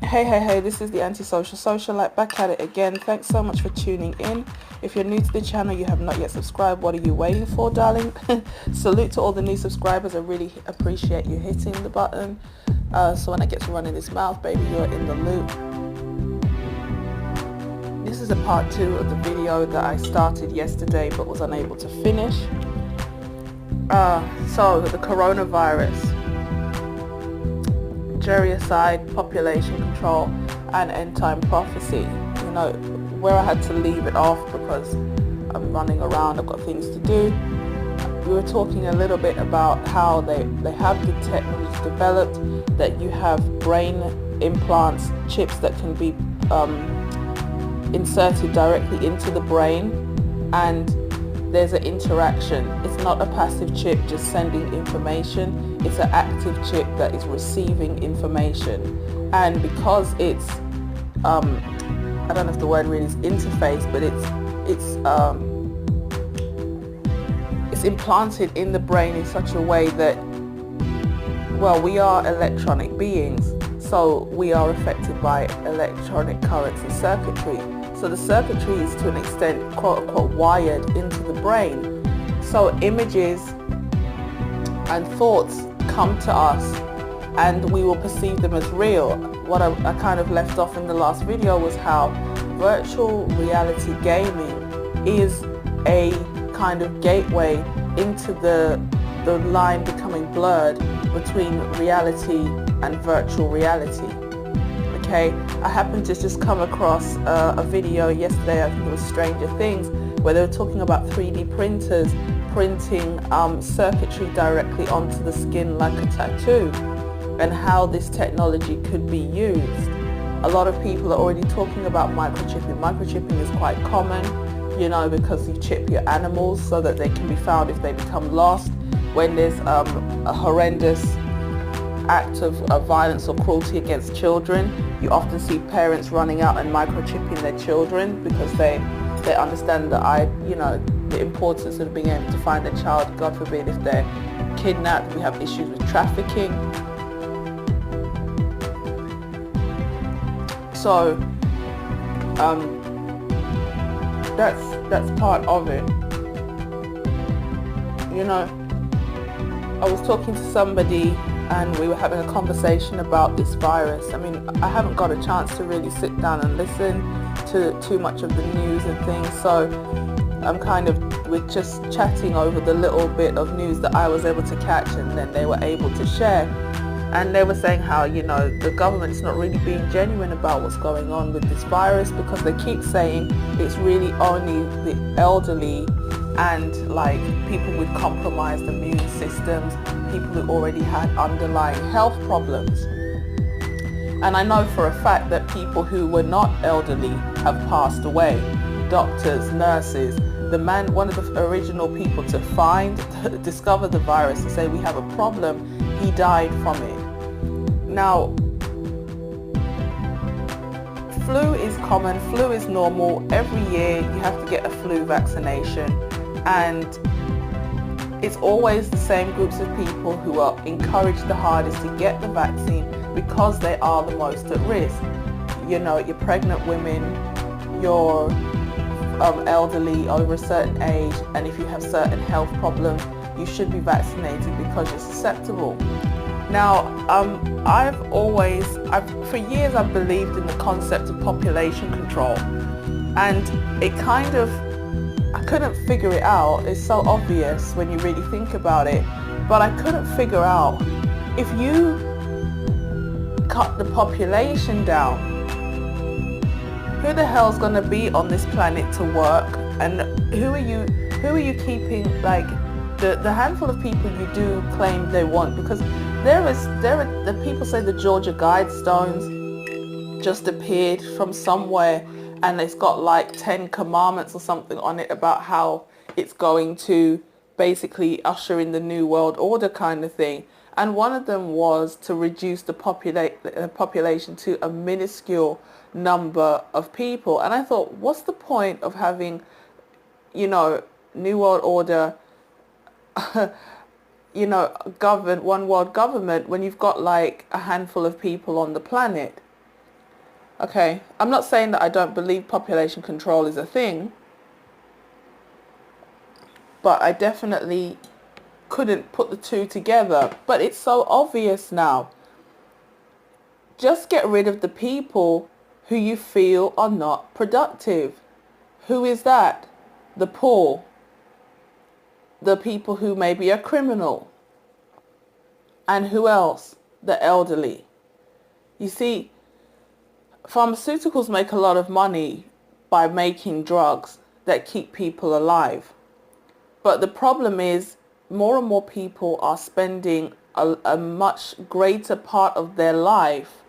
Hey, this is the Antisocial Socialite back at it again. Thanks so much for tuning in. If you're new to the channel, you have not yet subscribed, what are you waiting for, darling? Salute to all the new subscribers. I really appreciate you hitting the button. So when I get to running this mouth, baby, you're in the loop. This is a part 2 of the video that I started yesterday but was unable to finish. So the coronavirus. Geriacide, population control, and end-time prophecy. You know, where I had to leave it off because I'm running around, I've got things to do. We were talking a little bit about how they have the technology developed, that you have brain implants, chips that can be inserted directly into the brain, and there's an interaction. It's not a passive chip just sending information. It's an active chip that is receiving information. And because it's, I don't know if the word really is interface, but it's implanted in the brain in such a way that, well, we are electronic beings, so we are affected by electronic currents and circuitry. So the circuitry is to an extent, quote unquote, wired into the brain. So images and thoughts come to us and we will perceive them as real. What I kind of left off in the last video was how virtual reality gaming is a kind of gateway into the line becoming blurred between reality and virtual reality. Okay, I happened to just come across a video yesterday, I think it was Stranger Things, where they were talking about 3D printers printing circuitry directly onto the skin like a tattoo, and how this technology could be used. A lot of people are already talking about microchipping. Microchipping is quite common, you know, because you chip your animals so that they can be found if they become lost. When there's a horrendous act of violence or cruelty against children, you often see parents running out and microchipping their children because they understand the importance of being able to find their child. God forbid if they're kidnapped. We have issues with trafficking. So that's part of it. You know, I was talking to somebody and we were having a conversation about this virus. I mean, I haven't got a chance to really sit down and listen to too much of the news and things, so we're just chatting over the little bit of news that I was able to catch and then they were able to share. And they were saying how, you know, the government's not really being genuine about what's going on with this virus, because they keep saying it's really only the elderly and like people with compromised immune systems, people who already had underlying health problems. And I know for a fact that people who were not elderly have passed away. Doctors, nurses. One of the original people to discover the virus, to say we have a problem, he died from it. Now, flu is common, flu is normal. Every year you have to get a flu vaccination, and it's always the same groups of people who are encouraged the hardest to get the vaccine because they are the most at risk. You know, you're pregnant women, you're elderly over a certain age, and if you have certain health problems, you should be vaccinated because you're susceptible. Now, for years I've believed in the concept of population control, and I couldn't figure it out. It's so obvious when you really think about it, but I couldn't figure out, if you cut the population down, who the hell's going to be on this planet to work? And who are you keeping, like the handful of people you do claim they want? Because the people say the Georgia Guidestones just appeared from somewhere, and it's got like 10 commandments or something on it about how it's going to basically usher in the new world order kind of thing. And one of them was to reduce the population to a minuscule number of people. And I thought, what's the point of having, you know, new world order, you know, one world government when you've got like a handful of people on the planet? Okay, I'm not saying that I don't believe population control is a thing, but I definitely couldn't put the two together. But it's so obvious now. Just get rid of the people who you feel are not productive. Who is that? The poor, the people who maybe are criminal, and who else? The elderly. You see, pharmaceuticals make a lot of money by making drugs that keep people alive. But the problem is more and more people are spending a much greater part of their life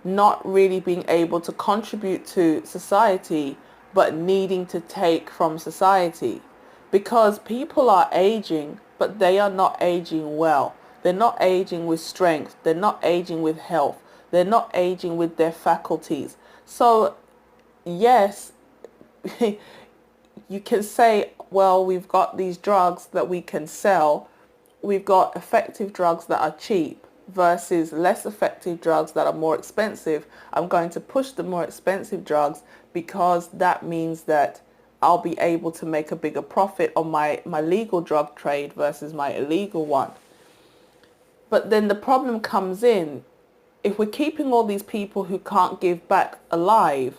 not really being able to contribute to society, but needing to take from society. Because people are aging, but they are not aging well. They're not aging with strength. They're not aging with health. They're not aging with their faculties. So, yes, you can say, well, we've got these drugs that we can sell. We've got effective drugs that are cheap versus less effective drugs that are more expensive. I'm going to push the more expensive drugs because that means that I'll be able to make a bigger profit on my legal drug trade versus my illegal one. But then the problem comes in, if we're keeping all these people who can't give back alive,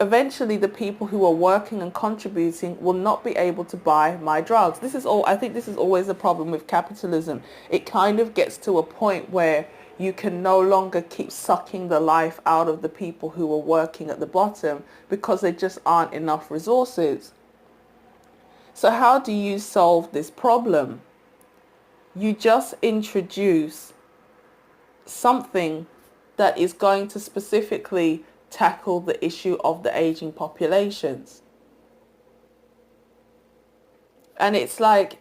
eventually the people who are working and contributing will not be able to buy my drugs. I think this is always a problem with capitalism. It kind of gets to a point where you can no longer keep sucking the life out of the people who are working at the bottom because there just aren't enough resources. So how do you solve this problem? You just introduce something that is going to specifically tackle the issue of the aging populations. And it's like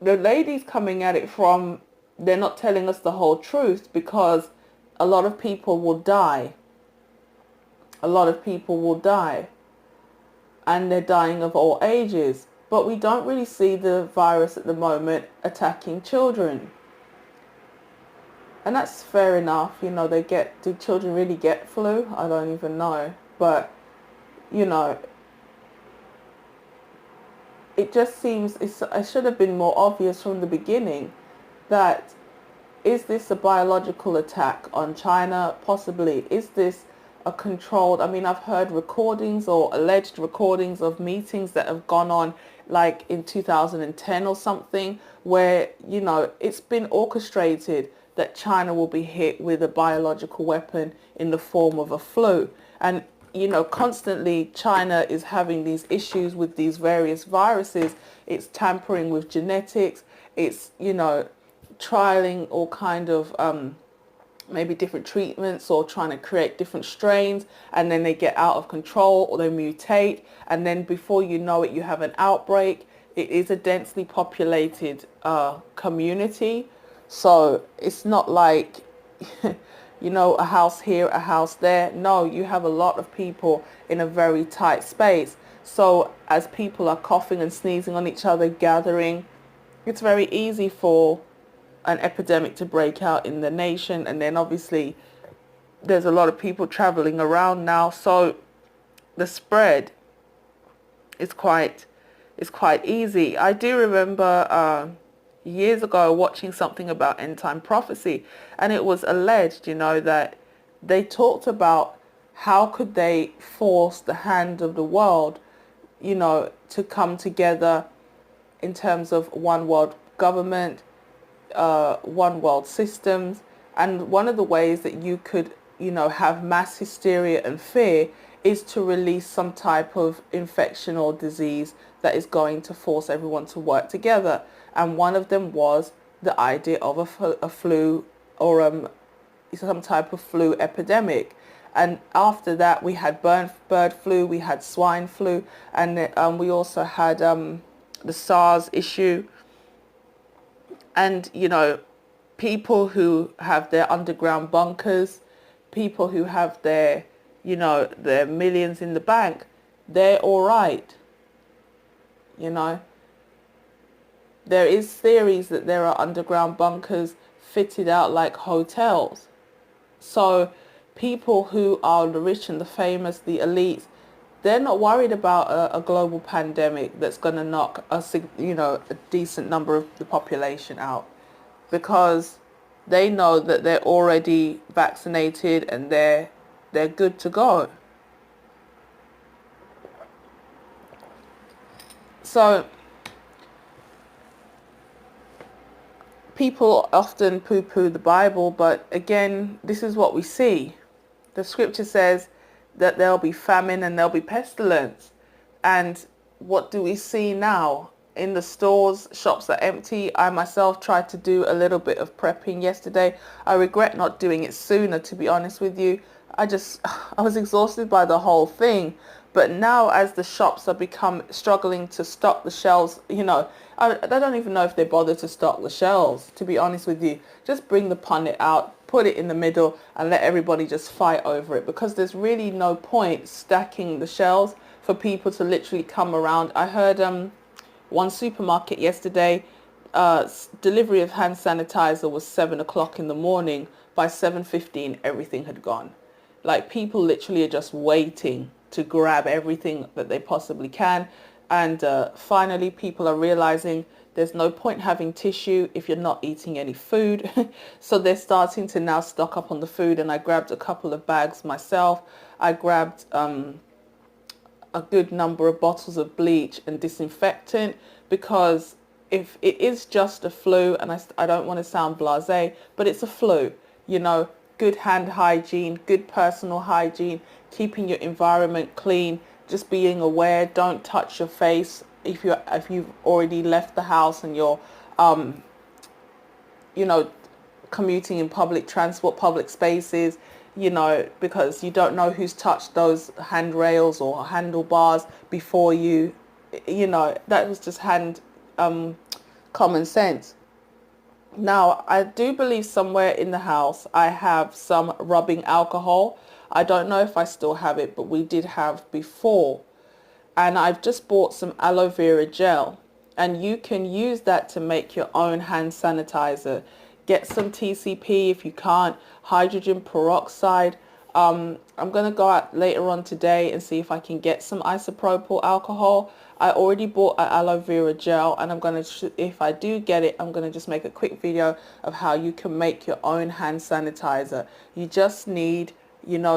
the lady's coming at it from, they're not telling us the whole truth because a lot of people will die. A lot of people will die. And they're dying of all ages. But we don't really see the virus at the moment attacking children. And that's fair enough. Do children really get flu? I don't even know. But, it just seems it should have been more obvious from the beginning that is this a biological attack on China? Possibly. Is this a controlled... I've heard recordings or alleged recordings of meetings that have gone on like in 2010 or something where, it's been orchestrated that China will be hit with a biological weapon in the form of a flu. And, constantly China is having these issues with these various viruses. It's tampering with genetics. It's, trialing all kind of maybe different treatments or trying to create different strains, and then they get out of control or they mutate, and then before you know it you have an outbreak. It is a densely populated community, so it's not like a house here, a house there. No, you have a lot of people in a very tight space. So as people are coughing and sneezing on each other, gathering, it's very easy for an epidemic to break out in the nation. And then obviously there's a lot of people traveling around now, so the spread is quite easy. I do remember years ago watching something about end time prophecy, and it was alleged, that they talked about how could they force the hand of the world, to come together in terms of one world government, one world systems. And one of the ways that you could, have mass hysteria and fear is to release some type of infection or disease that is going to force everyone to work together. And one of them was the idea of a flu or some type of flu epidemic. And after that, we had bird flu, we had swine flu, and we also had the SARS issue. And, people who have their underground bunkers, people who have their millions in the bank, they're all right. There is theories that there are underground bunkers fitted out like hotels. So people who are the rich and the famous, the elites, they're not worried about a global pandemic that's going to knock a decent number of the population out, because they know that they're already vaccinated and they're good to go. So people often poo-poo the Bible, but again, this is what we see. The scripture says that there'll be famine and there'll be pestilence. And what do we see now? In the stores, shops are empty. I myself tried to do a little bit of prepping yesterday. I regret not doing it sooner, to be honest with you. I was exhausted by the whole thing. But now, as the shops are struggling to stock the shelves, I don't even know if they bother to stock the shelves, to be honest with you. Just bring the punnet out, put it in the middle, and let everybody just fight over it, because there's really no point stacking the shelves for people to literally come around. I heard one supermarket yesterday, delivery of hand sanitizer was 7 o'clock in the morning. By 7:15, everything had gone. Like, people literally are just waiting to grab everything that they possibly can. And finally, people are realizing there's no point having tissue if you're not eating any food. So they're starting to now stock up on the food. And I grabbed a couple of bags myself. I grabbed a good number of bottles of bleach and disinfectant, because if it is just a flu, and I don't want to sound blasé, but it's a flu, good hand hygiene, good personal hygiene, keeping your environment clean, just being aware, don't touch your face if you've already left the house and you're commuting in public transport, public spaces, because you don't know who's touched those handrails or handlebars before you. That was just common sense. Now, I do believe somewhere in the house I have some rubbing alcohol. I don't know if I still have it, but we did have before. And I've just bought some aloe vera gel. And you can use that to make your own hand sanitizer. Get some TCP if you can't, hydrogen peroxide. I'm going to go out later on today and see if I can get some isopropyl alcohol. I already bought an aloe vera gel, and I'm going to, if I do get it, I'm going to just make a quick video of how you can make your own hand sanitizer. You just need,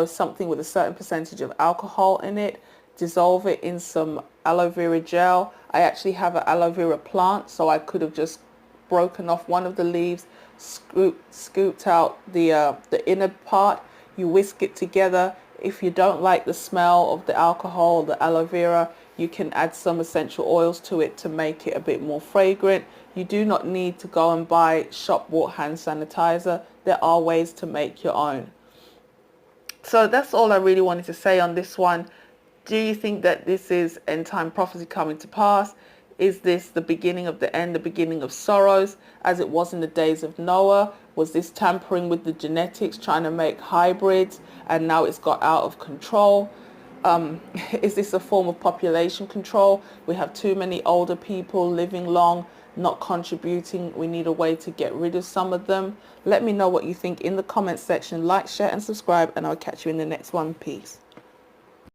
something with a certain percentage of alcohol in it. Dissolve it in some aloe vera gel. I actually have an aloe vera plant, so I could have just broken off one of the leaves, scooped out the inner part. You whisk it together. If you don't like the smell of the alcohol, the aloe vera, you can add some essential oils to it to make it a bit more fragrant. You do not need to go and buy shop bought hand sanitizer. There are ways to make your own. So that's all I really wanted to say on this one. Do you think that this is end time prophecy coming to pass? Is this the beginning of the end, the beginning of sorrows, as it was in the days of Noah? Was this tampering with the genetics, trying to make hybrids, and now it's got out of control? Is this a form of population control? We have too many older people living long, not contributing. We need a way to get rid of some of them. Let me know what you think in the comment section. Like, share and subscribe, and I'll catch you in the next one. Peace.